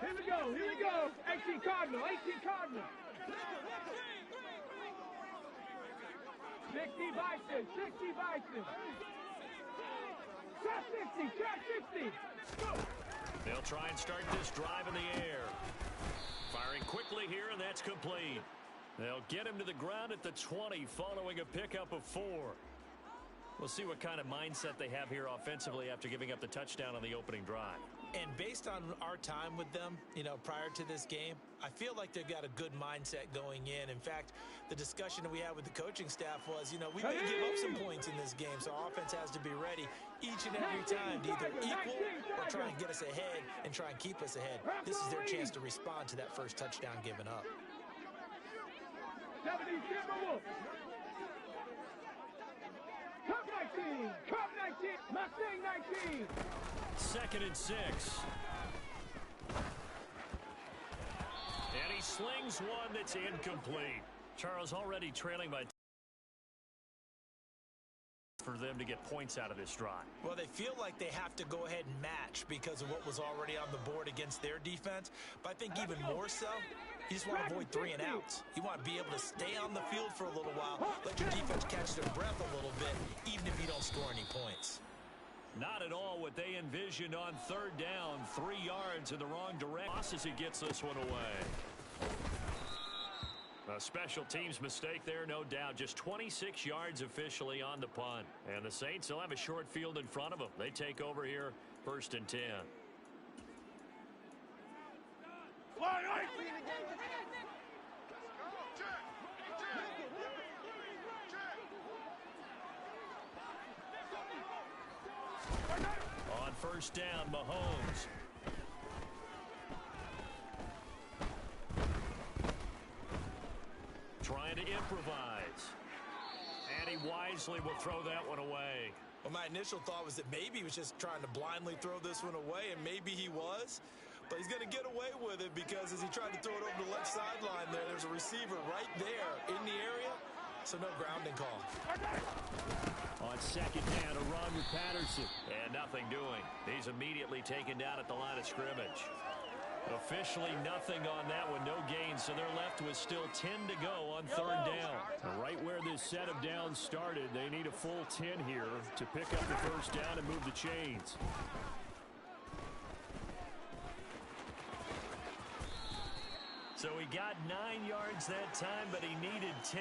Here we go, here we go. 18 Cardinal, 18 Cardinal. 60 Bison, 60 Bison. Track 60, track 60. Go. They'll try and start this drive in the air. Firing quickly here, and that's complete. They'll get him to the ground at the 20 following a pickup of 4. We'll see what kind of mindset they have here offensively after giving up the touchdown on the opening drive. And based on our time with them, prior to this game, I feel like they've got a good mindset going in. In fact, the discussion that we had with the coaching staff was, we may give up some points in this game, so our offense has to be ready each and every time to either equal or try and get us ahead and try and keep us ahead. This is their chance to respond to that first touchdown given up. 70 Timberwolves. Cup 19, Cup 19, Mustang 19. 2nd and 6. And he slings one that's incomplete. Charles already trailing by for them to get points out of this drive. Well, they feel like they have to go ahead and match because of what was already on the board against their defense. But I think even more so, you just want to avoid 3 and outs. You want to be able to stay on the field for a little while, let your defense catch their breath a little bit, even if you don't score any points. Not at all what they envisioned on 3rd down. 3 yards in the wrong direction as he gets this one away. A special teams mistake there, no doubt. Just 26 yards officially on the punt. And the Saints will have a short field in front of them. They take over here, 1st and 10. On 1st down, Mahomes. Trying to improvise. And he wisely will throw that one away. Well, my initial thought was that maybe he was just trying to blindly throw this one away, and maybe he was. But he's going to get away with it because as he tried to throw it over the left sideline there's a receiver right there in the area, so no grounding call. On 2nd down, a run with Patterson. And nothing doing. He's immediately taken down at the line of scrimmage. Officially nothing on that one, no gain, so they're left with still 10 to go on 3rd down. Right where this set of downs started, they need a full 10 here to pick up the 1st down and move the chains. So he got 9 yards that time, but he needed 10,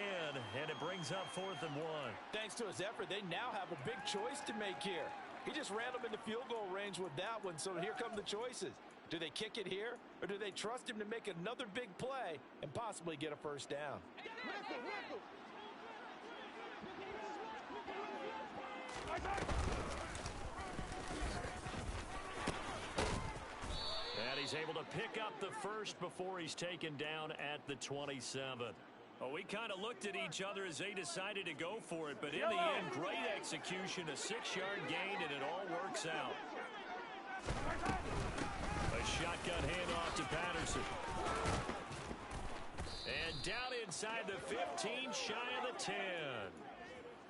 and it brings up 4th and 1. Thanks to his effort, they now have a big choice to make here. He just ran them into field goal range with that one, so here come the choices. Do they kick it here, or do they trust him to make another big play and possibly get a 1st down? And he's able to pick up the 1st before he's taken down at the 27. Well, we kind of looked at each other as they decided to go for it, but in the end, great execution, a 6-yard gain, and it all works out. A shotgun handoff to Patterson. And down inside the 15, shy of the 10.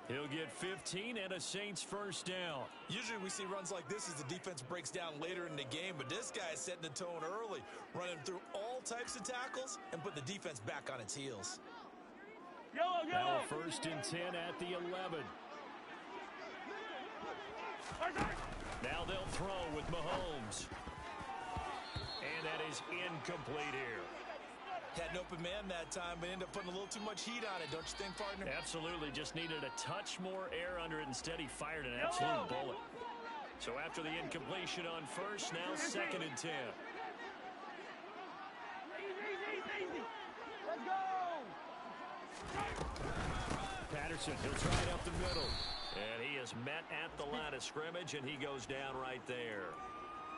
He'll get 15 and a Saints 1st down. Usually we see runs like this as the defense breaks down later in the game, but this guy is setting the tone early, running through all types of tackles and put the defense back on its heels. Now 1st and 10 at the 11. Now they'll throw with Mahomes. And that is incomplete here. Had an open man that time, but ended up putting a little too much heat on it, don't you think, partner? Absolutely. Just needed a touch more air under it. Instead, he fired an absolute bullet. So after the incompletion on 1st, now 2nd and 10. Let's go! Patterson, he'll try it up the middle. And he is met at the line of scrimmage, and he goes down right there.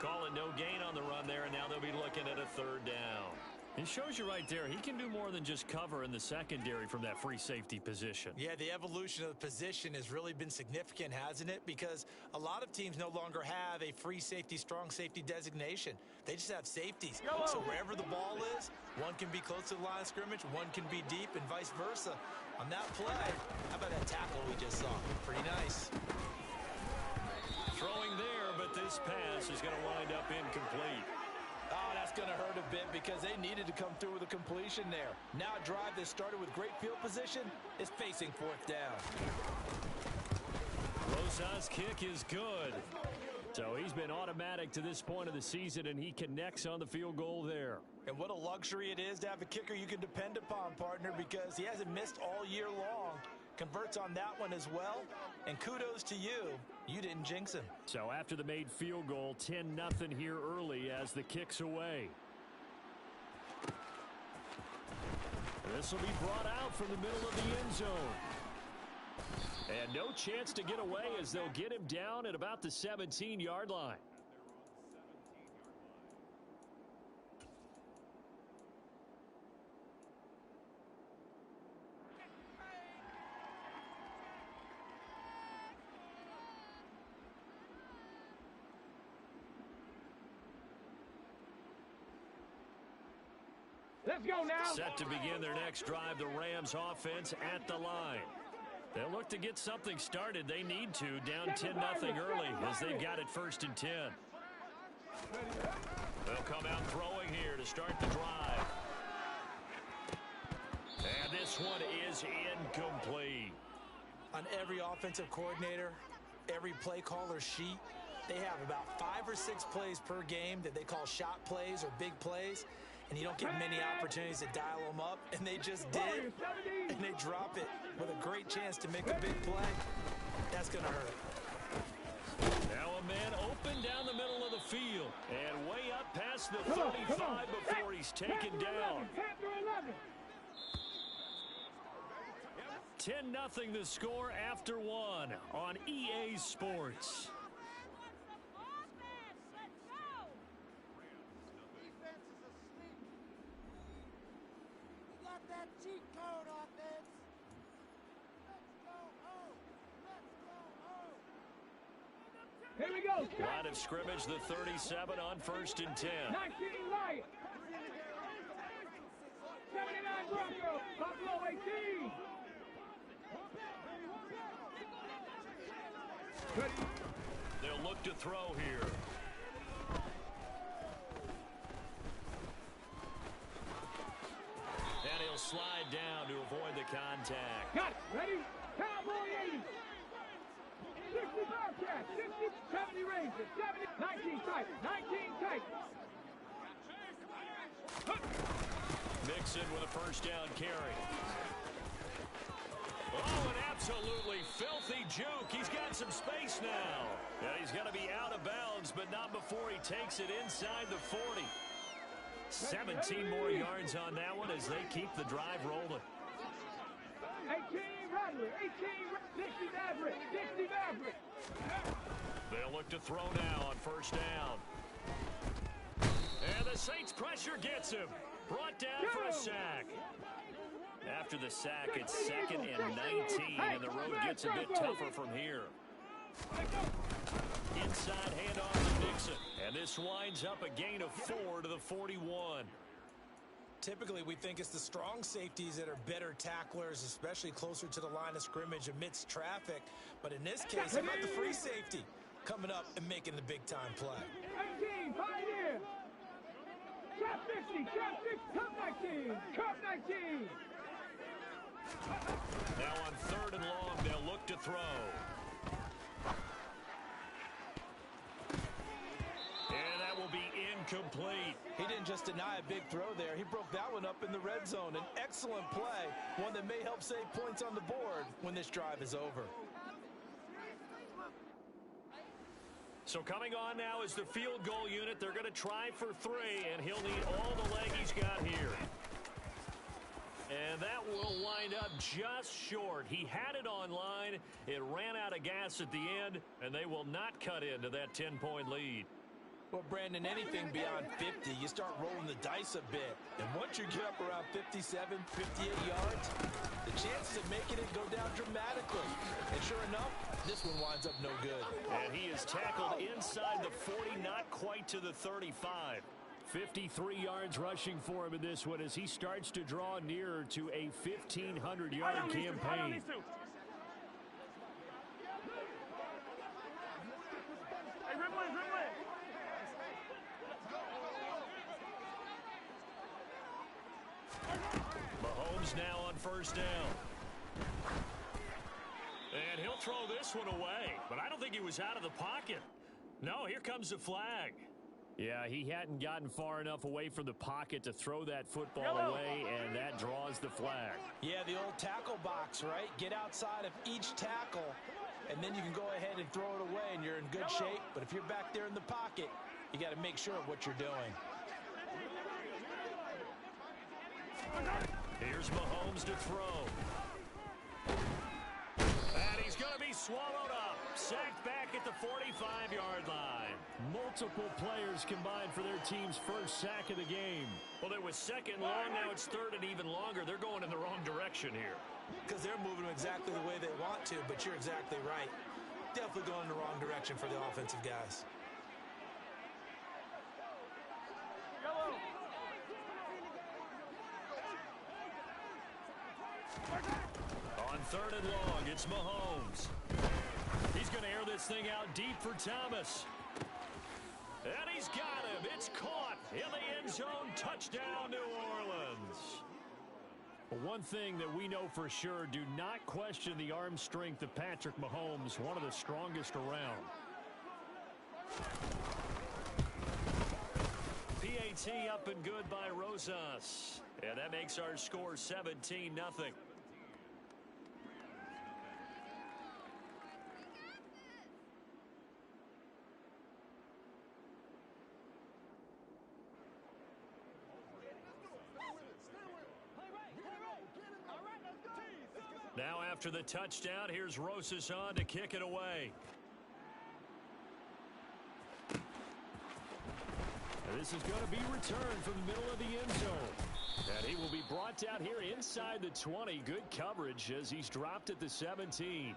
Calling no gain on the run there, and now they'll be looking at a 3rd down. It shows you right there, he can do more than just cover in the secondary from that free safety position. Yeah, the evolution of the position has really been significant, hasn't it? Because a lot of teams no longer have a free safety, strong safety designation. They just have safeties. So wherever the ball is, one can be close to the line of scrimmage, one can be deep, and vice versa. On that play, how about that tackle we just saw? Pretty nice. Throwing there, but this pass is going to wind up incomplete. Oh, that's going to hurt because they needed to come through with a completion there. Now a drive that started with great field position is facing fourth down. Rosas' kick is good. So he's been automatic to this point of the season, and he connects on the field goal there. And what a luxury it is to have a kicker you can depend upon, partner, because he hasn't missed all year long. Converts on that one as well. And kudos to you. You didn't jinx him. So after the made field goal, 10-0 here early as the kick's away. This will be brought out from the middle of the end zone. And no chance to get away as they'll get him down at about the 17-yard line. Let's go now. Set to begin their next drive, the Rams offense at the line. They'll look to get something started. They need to, down 10-0 early as they've got it 1st and 10. They'll come out throwing here to start the drive. And this one is incomplete. On every offensive coordinator, every play caller sheet, they have about 5 or 6 plays per game that they call shot plays or big plays. And you don't get many opportunities to dial them up, and they just did, and they drop it with a great chance to make a big play. That's going to hurt. Now a man open down the middle of the field, and way up past the 35 before he's taken down. 10-0 the score after one on EA Sports. Cheat code offense. Let's go home. Let's go home. Here we go. Line of scrimmage, the 37 on 1st and 10. 19 Lions. 79 Broncos. Buffalo 18. They'll look to throw here. And he'll slide down to avoid the contact. Got it. Ready? Cowboy 80. 60 Bearcats. 60, 70 Rangers. 70, 19 Titans. 19 Titans. Mixon with a 1st down carry. Oh, an absolutely filthy juke. He's got some space now. And he's going to be out of bounds, but not before he takes it inside the 40. 17 more yards on that one as they keep the drive rolling. 18 Rattler. 18 60 Maverick. 60 Maverick. They'll look to throw now on 1st down. And the Saints pressure gets him. Brought down for a sack. After the sack, it's 2nd and 19, and the road gets a bit tougher from here. Inside handoff to Nixon, and this winds up a gain of 4 to the 41. Typically, we think it's the strong safeties that are better tacklers, especially closer to the line of scrimmage amidst traffic. But in this case, how about the free safety coming up and making the big-time play? 18, Pioneer. Trap 50, trap 50, Cup 19, Cup 19. Now on 3rd and long, they'll look to throw. And that will be incomplete. He didn't just deny a big throw there. He broke that one up in the red zone. An excellent play, one that may help save points on the board when this drive is over. So coming on now is the field goal unit. They're going to try for 3, and he'll need all the leg he's got here. And that will wind up just short. He had it online. It ran out of gas at the end, and they will not cut into that 10-point lead. Well, Brandon, anything beyond 50, you start rolling the dice a bit. And once you get up around 57, 58 yards, the chances of making it go down dramatically. And sure enough, this one winds up no good. And he is tackled inside the 40, not quite to the 35. 53 yards rushing for him in this one as he starts to draw nearer to a 1,500-yard campaign. Mahomes now on first down. And he'll throw this one away, but I don't think he was out of the pocket. No, here comes the flag. Yeah, he hadn't gotten far enough away from the pocket to throw that football away, and that draws the flag. Yeah, the old tackle box, right? Get outside of each tackle, and then you can go ahead and throw it away, and you're in good shape. But if you're back there in the pocket, you got to make sure of what you're doing. Here's Mahomes to throw. And he's going to be swallowed up. Sacked back at the 45-yard line. Multiple players combined for their team's first sack of the game. Well, it was second long. Now it's third and even longer. They're going in the wrong direction here. Because they're moving them exactly the way they want to, but you're exactly right. Definitely going in the wrong direction for the offensive guys. On third and long, it's Mahomes. He's going to air this thing out deep for Thomas. And he's got him. It's caught in the end zone. Touchdown, New Orleans. Well, one thing that we know for sure, do not question the arm strength of Patrick Mahomes, one of the strongest around. PAT up and good by Rosas. And that makes our score 17-0. Now after the touchdown, here's Rosas on to kick it away. And this is going to be returned from the middle of the end zone. And he will be brought down here inside the 20. Good coverage as he's dropped at the 17.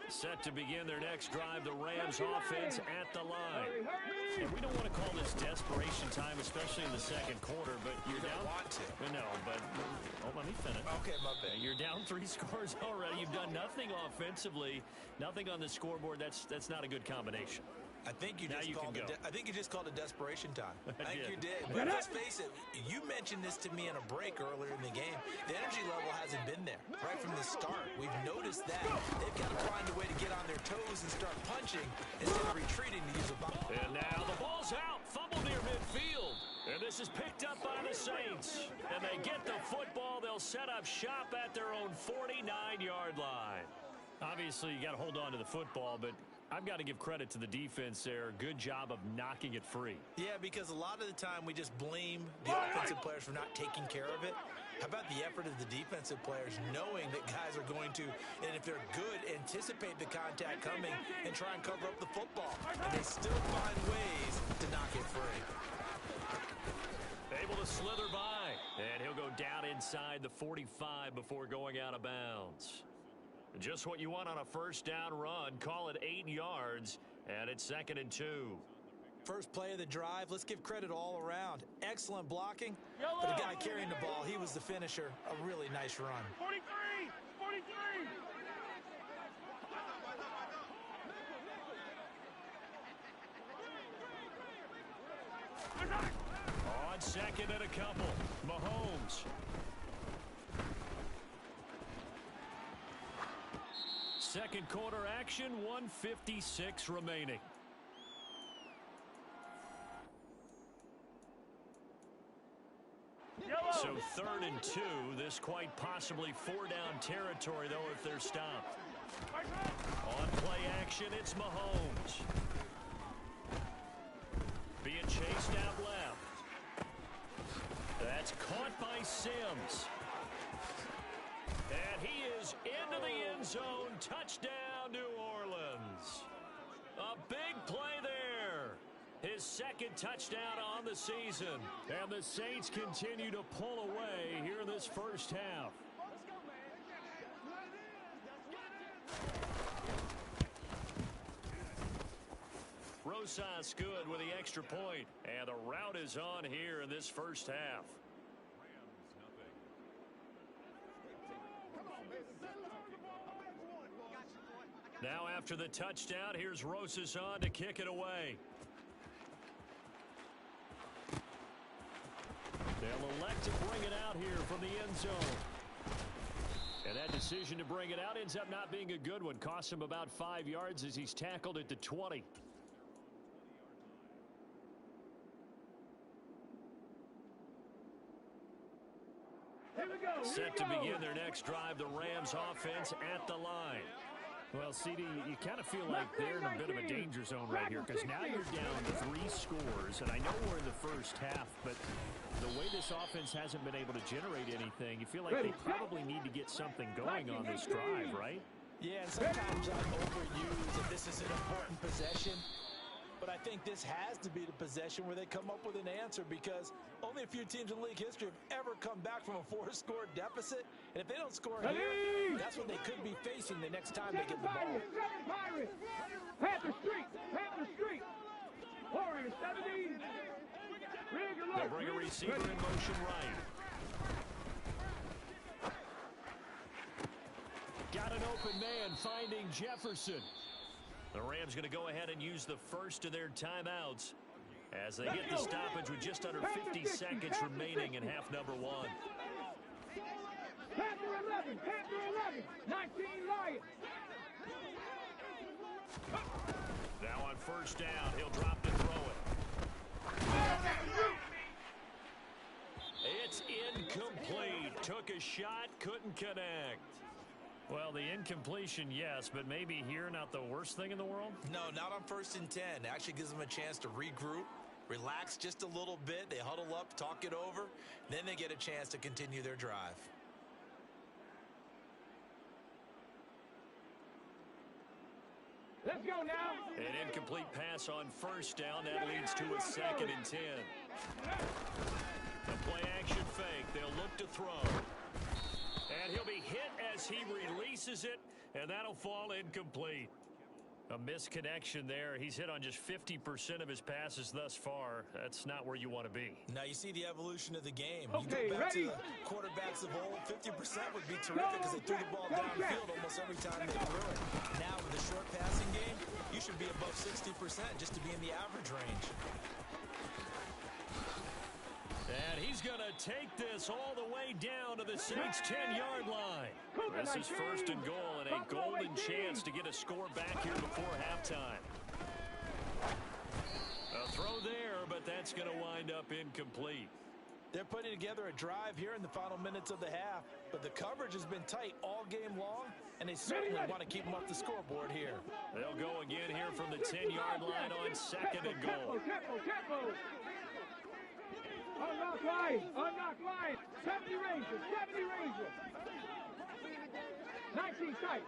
Set to begin their next drive, the Rams offense at the line. And we don't want to call this desperation time, especially in the second quarter, but you're down. Want to. No, but let me finish. Okay, my bad. You're down 3 scores already. You've done nothing offensively, nothing on the scoreboard. That's not a good combination. I think you Now just you called can it. go. I think you just called it desperation time. I think did. you did. But let's face it. You mentioned this to me in a break earlier in the game. The energy level hasn't been there right from the start. We've noticed that they've got to find a way to get on their toes and start punching instead of retreating to use a bomb. And now the ball's out. Fumble near midfield. And this is picked up by the Saints. And they get the football. They'll set up shop at their own 49-yard line. Obviously, you got to hold on to the football, but I've got to give credit to the defense there. Good job of knocking it free. Yeah, because a lot of the time we just blame the offensive players for not taking care of it. How about the effort of the defensive players knowing that guys are going to, and if they're good, anticipate the contact coming and try and cover up the football. And they still find ways to knock it free. Able to slither by. And he'll go down inside the 45 before going out of bounds. Just what you want on a first down run. Call it 8 yards, and it's 2nd and 2. First play of the drive, let's give credit all around. Excellent blocking, but the guy carrying the ball, he was the finisher. A really nice run. 43! 43! On second and a couple, Mahomes. Second quarter action, 1:56 remaining. So 3rd and 2. This quite possibly 4-down territory, though, if they're stopped. On play action, it's Mahomes. Being chased out left. That's caught by Sims. And he is into the end zone. Touchdown, New Orleans. A big play there. His second touchdown on the season. And the Saints continue to pull away here in this first half. Rosas good with the extra point. And the route is on here in this first half. Now after the touchdown, here's Rosas on to kick it away. They'll elect to bring it out here from the end zone. And that decision to bring it out ends up not being a good one. Costs him about 5 yards as he's tackled at the 20. Set to begin their next drive, the Rams offense at the line. Well, CD, you kind of feel like they're in a bit of a danger zone right here because now you're down to 3 scores, and I know we're in the first half, but the way this offense hasn't been able to generate anything, you feel like they probably need to get something going on this drive, right? Yeah, and sometimes I overuse that this is an important possession. But I think this has to be the possession where they come up with an answer because only a few teams in league history have ever come back from a 4-score deficit. And if they don't score here, that's what they could be facing the next time they get the ball. Panther Street! Panther Street! Warriors 17! They'll bring a receiver in motion right. Got an open man finding Jefferson. The Rams going to go ahead and use the first of their timeouts as they get the stoppage with just under 50 seconds remaining in half number 1. Panther 11! Panther 11! 19 Lions! Now on first down, he'll drop to throw it. It's incomplete. Took a shot, couldn't connect. Well, the incompletion, yes, but maybe here not the worst thing in the world? No, not on 1st and 10. It actually gives them a chance to regroup, relax just a little bit. They huddle up, talk it over. Then they get a chance to continue their drive. Let's go now. An incomplete pass on first down. That leads to a 2nd and 10. The play action fake. They'll look to throw. And he'll be hit as he releases it, and that'll fall incomplete. A misconnection there. He's hit on just 50% of his passes thus far. That's not where you want to be. Now you see the evolution of the game. Okay, you go back ready? to the quarterbacks of old, 50% would be terrific because they threw the ball downfield almost every time they threw it. Now with the short passing game, you should be above 60% just to be in the average range. And he's going to take this all the way down to the Saints' 10-yard line. This is 1st and goal and a golden chance to get a score back here before halftime. A throw there, but that's going to wind up incomplete. They're putting together a drive here in the final minutes of the half, but the coverage has been tight all game long, and they certainly want to keep them off the scoreboard here. They'll go again here from the 10-yard line on 2nd and goal. Tempo. Unlock line. 70 Rangers. 19 tight.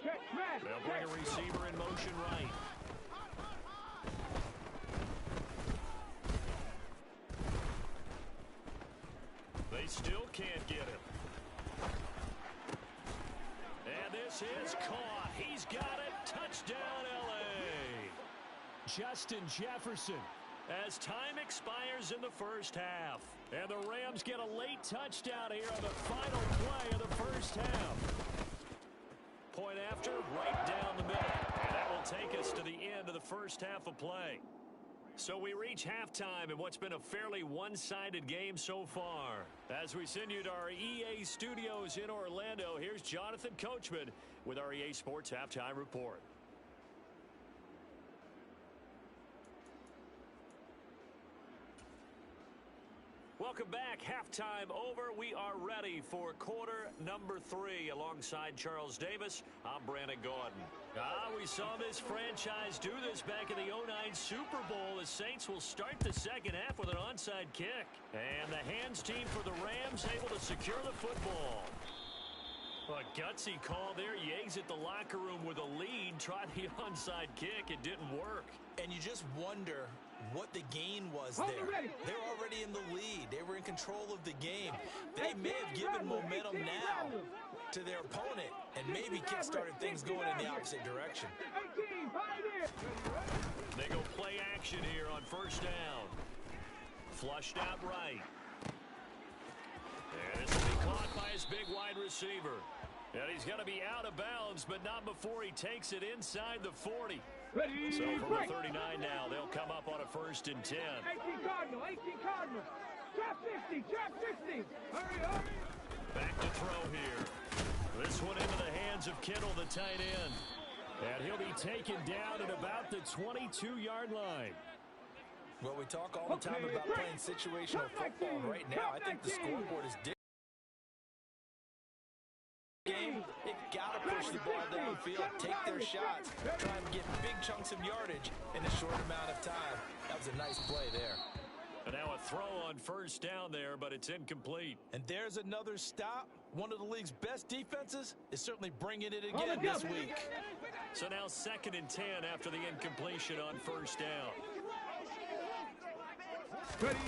Check smash. They'll bring a receiver in motion right. They still can't get him. And this is caught. He's got it. Touchdown, L.A. Justin Jefferson as time expires in the first half. And the Rams get a late touchdown here on the final play of the first half. Point after, right down the middle. And that will take us to the end of the first half of play. So we reach halftime in what's been a fairly one-sided game so far. As we send you to our EA studios in Orlando, here's Jonathan Coachman with our EA Sports Halftime Report. Welcome back. Halftime over. We are ready for quarter number 3. Alongside Charles Davis, I'm Brandon Gordon. We saw this franchise do this back in the 09 Super Bowl. The Saints will start the second half with an onside kick. And the hands team for the Rams able to secure the football. A gutsy call there. You exit the locker room with a lead. Try the onside kick. It didn't work. And you just wonder what the gain was there. They're already in the lead. They were in control of the game. They may have given momentum now to their opponent and maybe kick-started things going in the opposite direction. They go play action here on first down. Flushed out right. And this will be called caught by his big wide receiver. And he's going to be out of bounds, but not before he takes it inside the 40. Ready, So from break. the 39 now, they'll come up on a 1st and 10. 18 Cardinal, 18 Cardinal. Trap 50, trap 50. Hurry, hurry. Back to throw here. This one into the hands of Kittle, the tight end. And he'll be taken down at about the 22-yard line. Well, we talk all the time about playing situational football. Right now, I think the scoreboard is different. Game, they've got to push the ball downfield, take their shots, try and get big chunks of yardage in a short amount of time. That was a nice play there. And now a throw on 1st down there, but it's incomplete. And there's another stop. One of the league's best defenses is certainly bringing it again this week. So now 2nd and 10 after the incompletion on 1st down. Ready.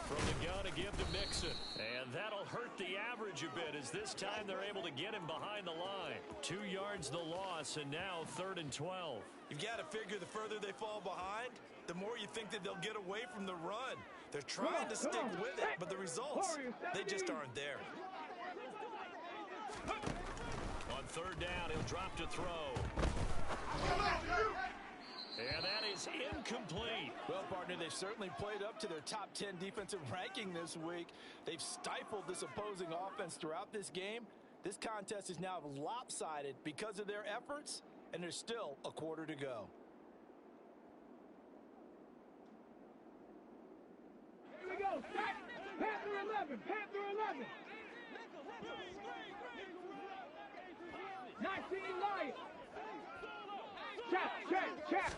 From the gun to give to Mixon. And that'll hurt the average a bit as this time they're able to get him behind the line. 2 yards the loss, and now 3rd and 12. You've got to figure the further they fall behind, the more you think that they'll get away from the run. They're trying to stick with it, but the results, they just aren't there. On 3rd down, he'll drop to throw. And that is incomplete. Well, partner, they've certainly played up to their top 10 defensive ranking this week. They've stifled this opposing offense throughout this game. This contest is now lopsided because of their efforts, and there's still a quarter to go. Here we go. Stop. Panther 11. Panther 11. 19 Lions. Check.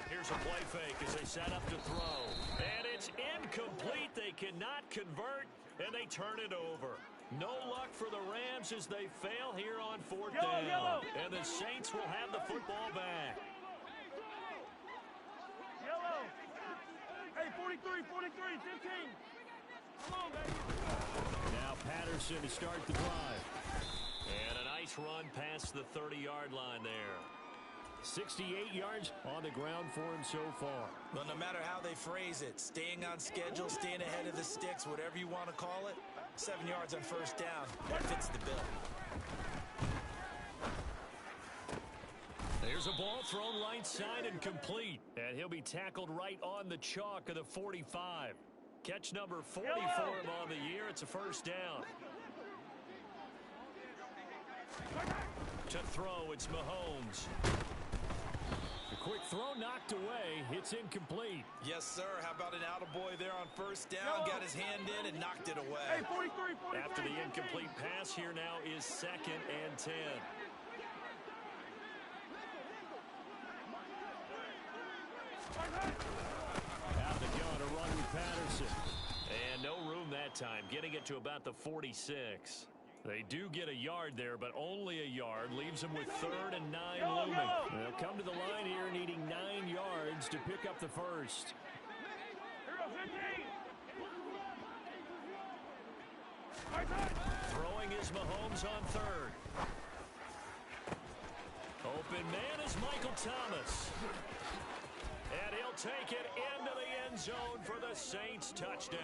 Here's a play fake as they set up to throw. And it's incomplete. They cannot convert, and they turn it over. No luck for the Rams as they fail here on 4th down. And the Saints will have the football back. Yellow. Hey, 43, 15. Come on, baby. Now Patterson to start the drive. And a nice run past the 30-yard line there. 68 yards on the ground for him so far. Well, no matter how they phrase it, staying on schedule, staying ahead of the sticks, whatever you want to call it, 7 yards on 1st down, that fits the bill. There's a ball thrown right side and complete. And he'll be tackled right on the chalk of the 45. Catch number 40 for him on the year. It's a 1st down. To throw, it's Mahomes. The quick throw knocked away. It's incomplete. Yes, sir. How about an attaboy there on 1st down? Got his hand in and knocked it away. Hey, 43. After the incomplete pass, here now is 2nd and 10. Out the gun, a run with Patterson. And no room that time, getting it to about the 46. They do get a yard there, but only a yard. Leaves them with 3rd and 9 looming. They'll come to the line here needing 9 yards to pick up the 1st. Throwing is Mahomes on 3rd. Open man is Michael Thomas. And he'll take it into the end zone for the Saints touchdown.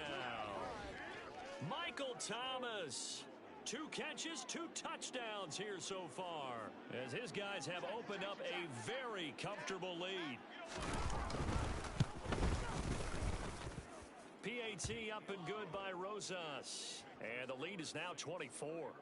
Michael Thomas. 2 catches, 2 touchdowns here so far, as his guys have opened up a very comfortable lead. PAT up and good by Rosas, and the lead is now 24.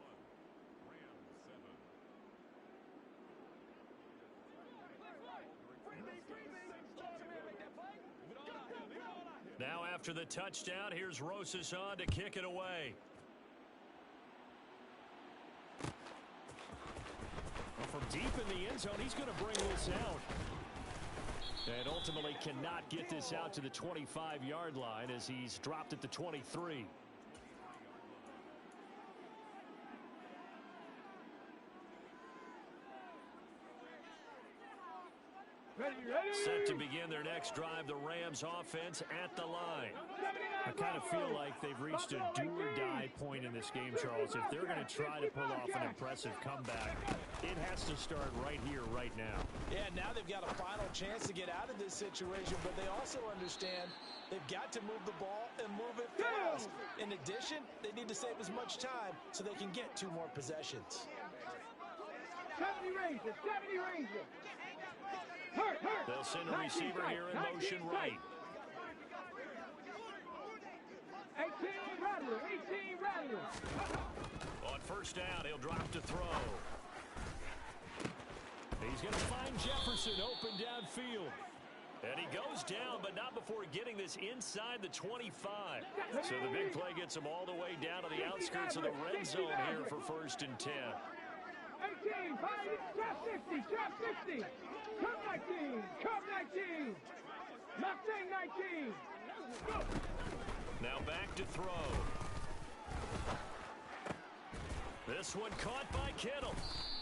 Now after the touchdown, here's Rosas on to kick it away. From deep in the end zone, he's going to bring this out. And ultimately cannot get this out to the 25-yard line as he's dropped at the 23. Ready. Set to begin their next drive, the Rams offense at the line. 79 I kind of feel like they've reached a do-or-die point in this game, Charles. If they're going to try to pull off an impressive comeback, it has to start right here, right now. Yeah, now they've got a final chance to get out of this situation, but they also understand they've got to move the ball and move it fast. In addition, they need to save as much time so they can get 2 more possessions. 70 Rangers, 70 Rangers. Hurt. They'll send a receiver here in motion right. 18 Rattler. On first down, he'll drop to throw. He's going to find Jefferson open downfield. And he goes down, but not before getting this inside the 25. So the big play gets him all the way down to the outskirts of the red zone here for 1st and 10. 18, drop 60. Come 19. Mustang 19. Go. Now back to throw. This one caught by Kittle.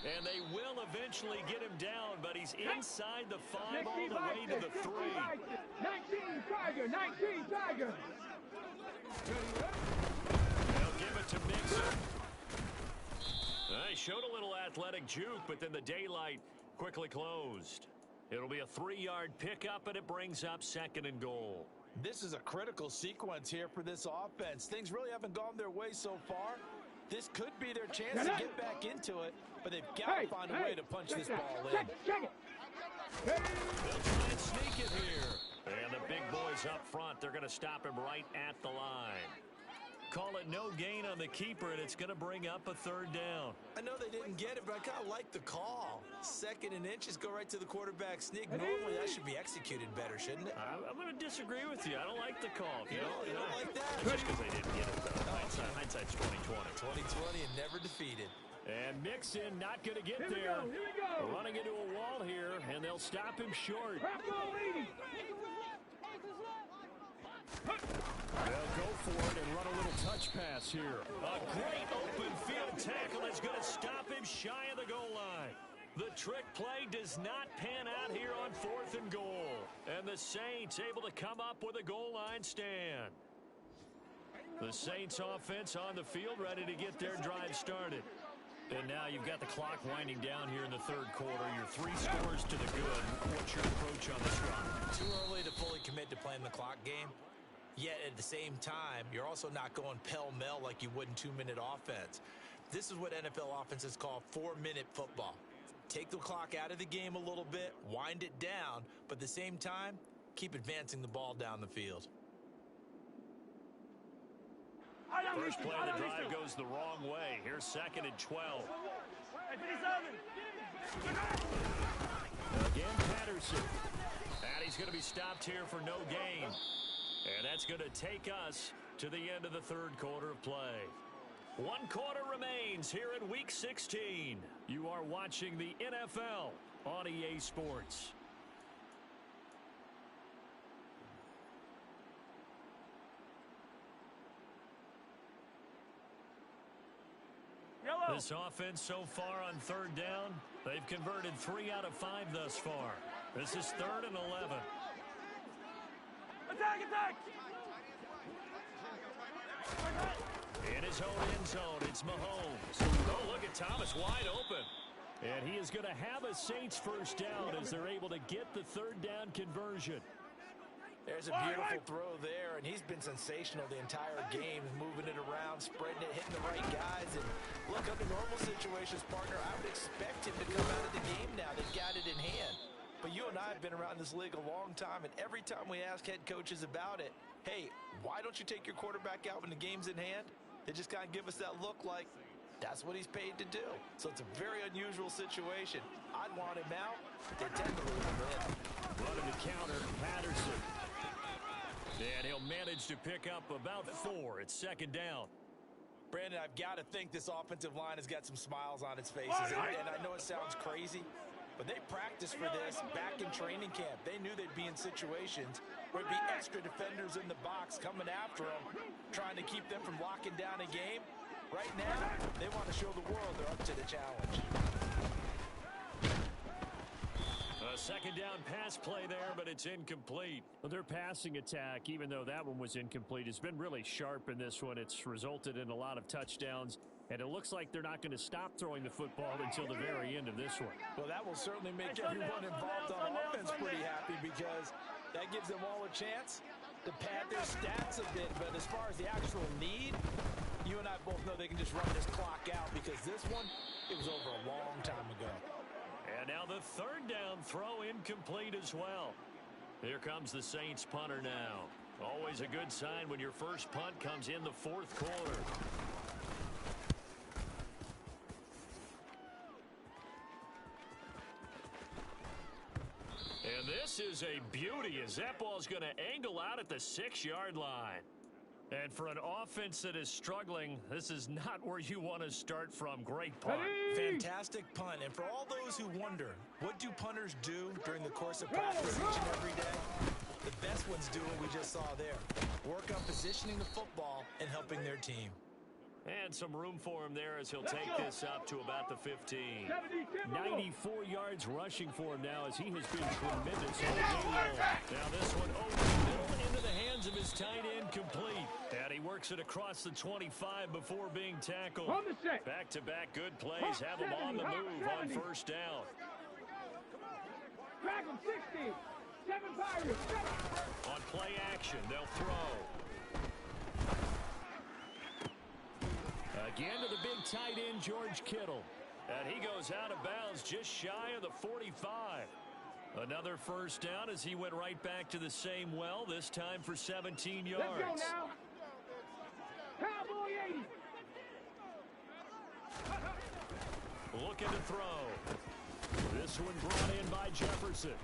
And they will eventually get him down, but he's inside the 5 all the way to the 3. 19 Tiger. They'll give it to Mixon. They showed a little athletic juke, but then the daylight quickly closed. It'll be a 3-yard pickup, and it brings up 2nd and goal. This is a critical sequence here for this offense. Things really haven't gone their way so far. This could be their chance to get back into it, but they've got to find a way to punch this ball in. They'll try and sneak it here. And the big boys up front, they're going to stop him right at the line. Call it no gain on the keeper, and it's going to bring up a 3rd down. I know they didn't get it, but I kind of like the call. 2nd and inches, go right to the quarterback sneak. Normally, that should be executed better, shouldn't it? I'm going to disagree with you. I don't like the call. You don't like that? Just because they didn't get it, though. Hindsight's 2020. 2020 and never defeated. And Mixon not going to get Here we there. go. Running into a wall here, and they'll stop him short. They'll go for it and run a little touch pass here. A great open field tackle that's going to stop him shy of the goal line. The trick play does not pan out here on 4th and goal. And the Saints able to come up with a goal line stand. The Saints offense on the field ready to get their drive started. And now you've got the clock winding down here in the 3rd quarter. Your 3 scores to the good. What's your approach on this run? Too early to fully commit to playing the clock game. Yet at the same time, you're also not going pell-mell like you would in 2-minute offense. This is what NFL offenses call 4-minute football. Take the clock out of the game a little bit, wind it down, but at the same time, keep advancing the ball down the field. First play of the drive goes the wrong way. Here's 2nd and 12. Again, Patterson. And he's going to be stopped here for no gain. And that's going to take us to the end of the 3rd quarter of play. 1 quarter remains here in Week 16. You are watching the NFL on EA Sports. This offense so far on 3rd down, they've converted 3 out of 5 thus far. This is 3rd and 11. Attack! In his own end zone, it's Mahomes. Oh, look at Thomas wide open. And he is going to have a Saints first down as they're able to get the 3rd down conversion. There's a beautiful throw there, and he's been sensational the entire game, moving it around, spreading it, hitting the right guys. And look, under normal situations, partner, I would expect him to come out of the game now. They've got it in hand. But you and I have been around this league a long time, and every time we ask head coaches about it, hey, why don't you take your quarterback out when the game's in hand? They just kind of give us that look like that's what he's paid to do. So it's a very unusual situation. I'd want him out. They tend to leave him in. Running the counter, Patterson. And he'll manage to pick up about 4. It's 2nd down. Brandon, I've got to think this offensive line has got some smiles on its faces. And I know it sounds crazy, but they practiced for this back in training camp. They knew they'd be in situations where it'd be extra defenders in the box coming after them, trying to keep them from locking down a game. Right now, they want to show the world they're up to the challenge. A A second down pass play there, but it's incomplete. Well, their passing attack, even though that one was incomplete, has been really sharp in this one. It's resulted in a lot of touchdowns, and it looks like they're not going to stop throwing the football until the very end of this one. Well, that will certainly make everyone involved on offense pretty happy, because that gives them all a chance to pad their stats a bit. But as far as the actual need, you and I both know they can just run this clock out, because this one, it was over a long time ago. And now the third down throw incomplete as well. Here comes the Saints punter now. Always a good sign when your first punt comes in the fourth quarter. And this is a beauty as that ball's going to angle out at the 6-yard line. And for an offense that is struggling, this is not where you want to start from. Great punt. Fantastic punt. And for all those who wonder, what do punters do during the course of practice each and every day? The best ones do what we just saw there. Work on positioning the football and helping their team. And some room for him there as he'll take this up to about the 15. 94 yards rushing for him now as he has been tremendous all game long. Now this one over the middle into the hands of his tight end, complete. And he works it across the 25 before being tackled. Back-to-back good plays have him on the move on first down. Drag him 60. 7 Pirates. On play action, they'll throw. Again to the big tight end, George Kittle. And he goes out of bounds just shy of the 45. Another first down as he went right back to the same well, this time for 17 yards. Let's go now. Cowboy 80. Looking to throw. This one brought in by Jefferson.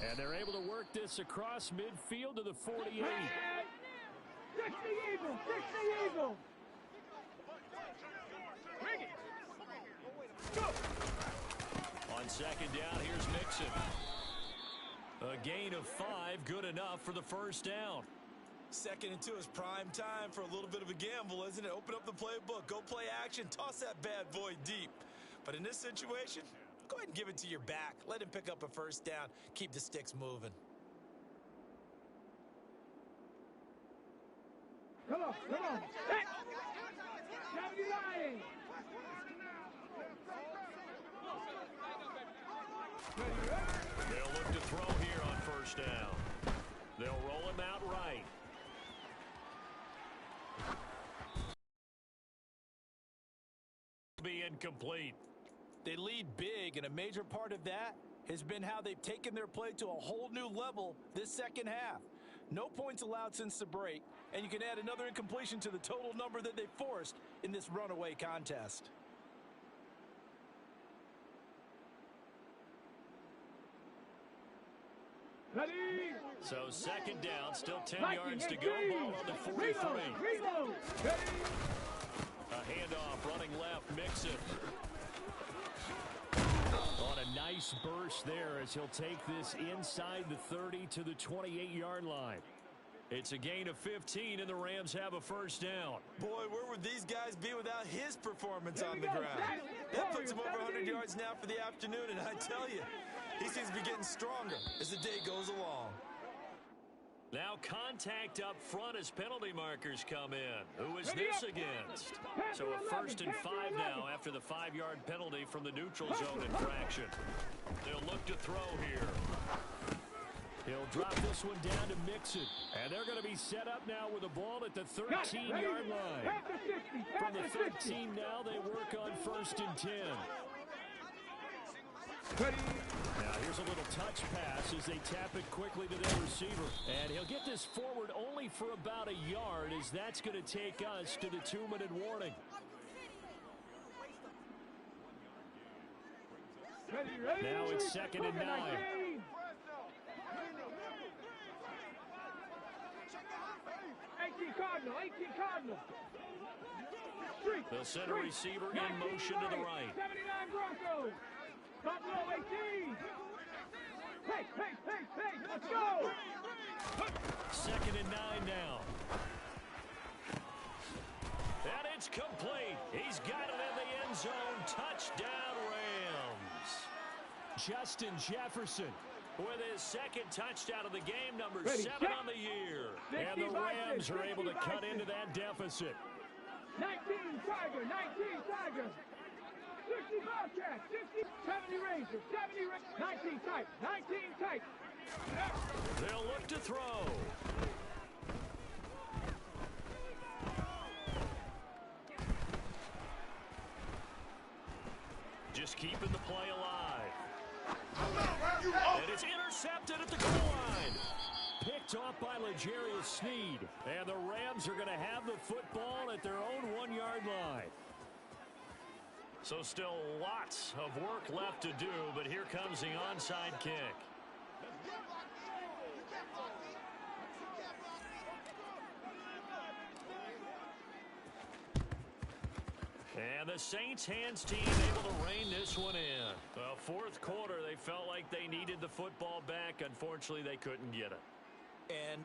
And they're able to work this across midfield to the 48. 60 Eagles. 60 Eagles. Go. On second down, here's Mixon. A gain of 5, good enough for the first down. Second and 2 is prime time for a little bit of a gamble, isn't it? Open up the playbook, go play action, toss that bad boy deep. But in this situation, go ahead and give it to your back. Let him pick up a first down. Keep the sticks moving. Come on. Hey. 79. They'll look to throw here on first down. They'll roll him out right. Be incomplete. They lead big, and a major part of that has been how they've taken their play to a whole new level this second half. No points allowed since the break, and you can add another incompletion to the total number that they forced in this runaway contest. Ready. So second down, still 10 yards to go. Ball on the 43. Reload. A handoff, running left, Mixon. On a nice burst there as he'll take this inside the 30 to the 28-yard line. It's a gain of 15, and the Rams have a first down. Boy, where would these guys be without his performance on the ground? That puts him over 100 yards now for the afternoon, and I tell you, he seems to be getting stronger as the day goes along. Now contact up front as penalty markers come in. Who is this against? So a 1st and 5 now after the 5-yard penalty from the neutral zone infraction. They'll look to throw here. He'll drop this one down to Mixon. And they're going to be set up now with a ball at the 13-yard line. From the 13 now, they work on 1st and 10. Now here's a little touch pass as they tap it quickly to their receiver. And he'll get this forward only for about a yard, as that's going to take us to the 2-minute warning. Now it's 2nd and 9. 18 Cardinal. The center receiver in motion to the right. 79 Broncos. Buffalo 18. Hey, let's go. 2nd and 9 now. And it's complete. He's got it in the end zone. Touchdown, Rams. Justin Jefferson. With his second touchdown of the game, number Ready, 7 set. on the year. 50 And the by Rams 10, are able to 50 by cut 10. into that deficit. 19 Tiger, 19 Tiger. 60 Bobcats, 60, 70 Rangers, 70 19 tight, 19 tight. They'll look to throw. Just keeping the play alive. And it's intercepted at the goal line. Picked off by L'Jarius Sneed. And the Rams are going to have the football at their own 1-yard line. So still lots of work left to do, but here comes the onside kick. And the Saints hands team able to rein this one in. The fourth quarter, they felt like they needed the football back. Unfortunately, they couldn't get it. And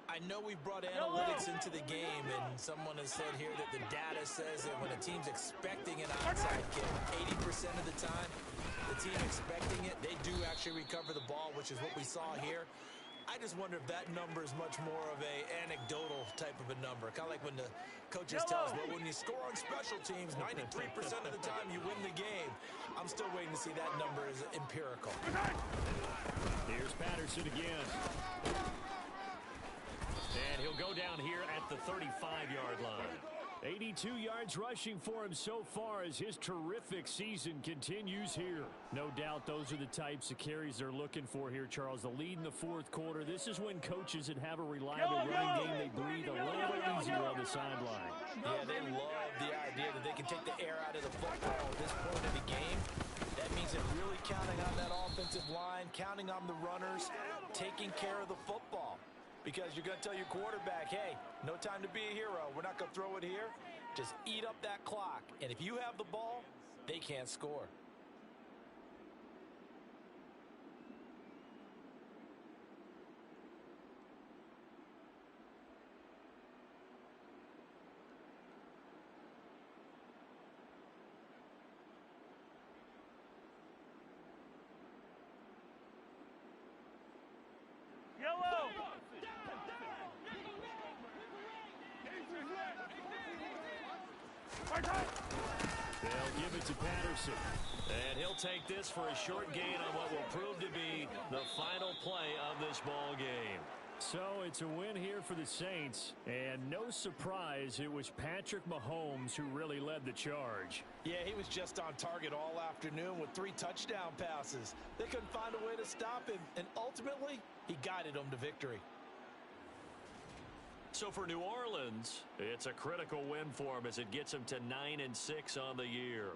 I know we brought analytics into the game, and someone has said here that the data says that when a team's expecting an onside kick, 80% of the time, the team expecting it, they do actually recover the ball, which is what we saw here. I just wonder if that number is much more of a anecdotal type of a number. Kind of like when the coaches tell us, well, when you score on special teams, 93% of the time you win the game. I'm still waiting to see that number is empirical. Here's Patterson again. And he'll go down here at the 35-yard line. 82 yards rushing for him so far as his terrific season continues here. No doubt those are the types of carries they're looking for here, Charles. The lead in the fourth quarter. This is when coaches that have a reliable running game, they breathe a little easier on the sideline. Yeah, they love the idea that they can take the air out of the football at this point of the game. That means they're really counting on that offensive line, counting on the runners, taking care of the football. Because you're going to tell your quarterback, hey, no time to be a hero. We're not going to throw it here. Just eat up that clock. And if you have the ball, they can't score. They'll give it to Patterson. And he'll take this for a short gain on what will prove to be the final play of this ball game. So it's a win here for the Saints, and no surprise, it was Patrick Mahomes who really led the charge. Yeah, he was just on target all afternoon with 3 touchdown passes. They couldn't find a way to stop him, and ultimately, he guided them to victory. So for New Orleans, it's a critical win for them as it gets them to 9-6 on the year.